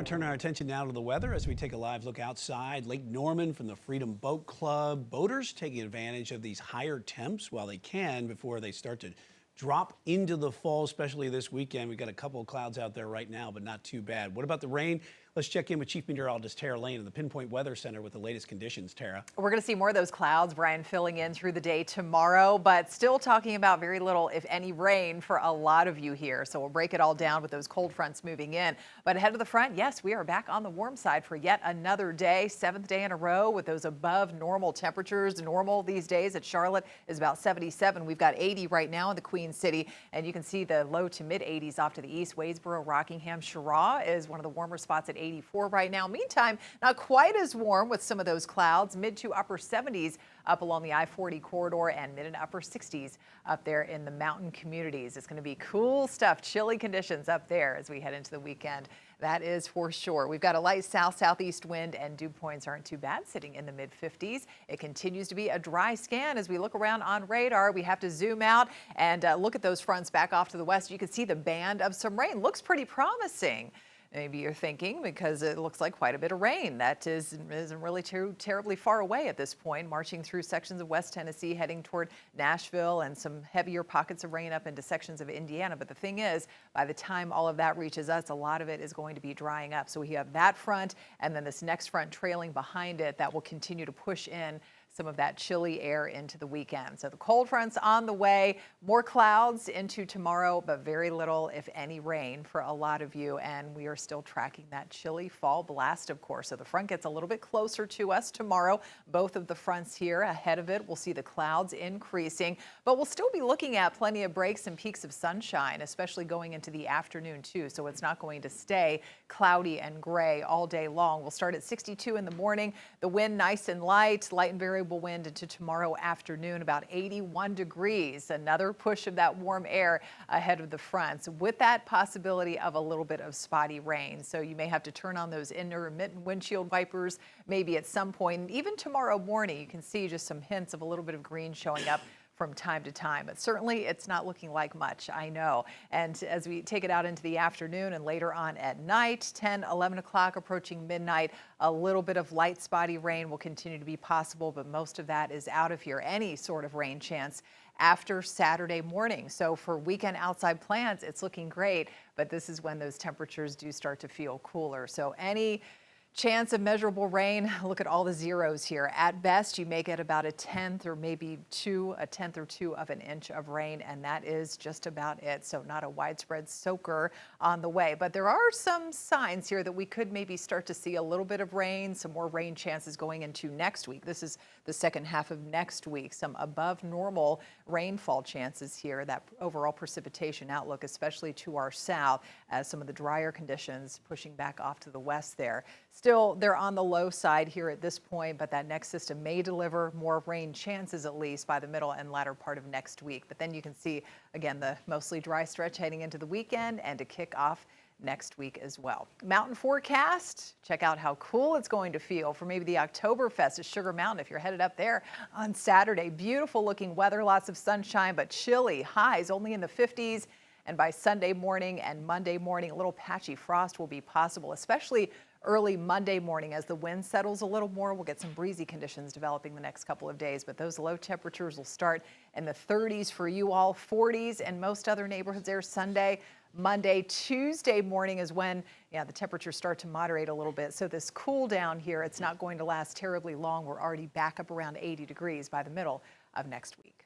to turn our attention now to the weather as we take a live look outside. Lake Norman from the Freedom Boat Club. Boaters taking advantage of these higher temps while they can before they start to drop into the fall, especially this weekend. We've got a couple of clouds out there right now, but not too bad. What about the rain? Let's check in with Chief Meteorologist Tara Lane of the Pinpoint Weather Center with the latest conditions. Tara. We're going to see more of those clouds, Brian, filling in through the day tomorrow, but still talking about very little, if any, rain for a lot of you here. So we'll break it all down with those cold fronts moving in. But ahead of the front, yes, we are back on the warm side for yet another day, seventh day in a row with those above normal temperatures. Normal these days at Charlotte is about 77. We've got 80 right now in the Queen City, and you can see the low to mid 80s off to the east. Wadesboro, Rockingham, Cheraw is one of the warmer spots at 84 right now. Meantime, not quite as warm with some of those clouds, mid to upper 70s up along the I-40 corridor and mid and upper 60s up there in the mountain communities. It's going to be cool stuff, chilly conditions up there as we head into the weekend. That is for sure. We've got a light south-southeast wind and dew points aren't too bad, sitting in the mid 50s. It continues to be a dry scan as we look around on radar. We have to zoom out and look at those fronts back off to the west. You can see the band of some rain. Looks pretty promising. Maybe you're thinking, because it looks like quite a bit of rain. That isn't really too terribly far away at this point, marching through sections of West Tennessee, heading toward Nashville, and some heavier pockets of rain up into sections of Indiana. But the thing is, by the time all of that reaches us, a lot of it is going to be drying up. So we have that front, and then this next front trailing behind it that will continue to push in some of that chilly air into the weekend. So the cold front's on the way, more clouds into tomorrow, but very little, if any, rain for a lot of you. And we are still tracking that chilly fall blast, of course. So the front gets a little bit closer to us tomorrow. Both of the fronts here ahead of it, we'll see the clouds increasing, but we'll still be looking at plenty of breaks and peaks of sunshine, especially going into the afternoon too. So it's not going to stay cloudy and gray all day long. We'll start at 62 in the morning. The wind nice and light and variable wind into tomorrow afternoon, about 81 degrees. Another push of that warm air ahead of the fronts with that possibility of a little bit of spotty rain. So you may have to turn on those intermittent windshield wipers maybe at some point. And even tomorrow morning, you can see just some hints of a little bit of green showing up from time to time, but certainly it's not looking like much, I know. And as we take it out into the afternoon and later on at night, 10, 11 o'clock approaching midnight, a little bit of light spotty rain will continue to be possible, but most of that is out of here. Any sort of rain chance after Saturday morning. So for weekend outside plans, it's looking great, but this is when those temperatures do start to feel cooler. So any chance of measurable rain, look at all the zeros here. At best, you may get about a tenth or maybe a tenth or two of an inch of rain, and that is just about it. So not a widespread soaker on the way. But there are some signs here that we could maybe start to see a little bit of rain, some more rain chances going into next week. This is the second half of next week. Some above normal rainfall chances here, that overall precipitation outlook, especially to our south, as some of the drier conditions pushing back off to the west there. Still, they're on the low side here at this point, but that next system may deliver more rain chances, at least by the middle and latter part of next week. But then you can see, again, the mostly dry stretch heading into the weekend and to kick off next week as well. Mountain forecast, check out how cool it's going to feel for maybe the Oktoberfest at Sugar Mountain if you're headed up there on Saturday. Beautiful looking weather, lots of sunshine, but chilly, highs only in the 50s. And by Sunday morning and Monday morning, a little patchy frost will be possible, especially early Monday morning as the wind settles a little more. We'll get some breezy conditions developing the next couple of days, but those low temperatures will start in the 30s for you all, 40s in most other neighborhoods there Sunday. Monday, Tuesday morning is when, the temperatures start to moderate a little bit. So this cool down here, it's not going to last terribly long. We're already back up around 80 degrees by the middle of next week.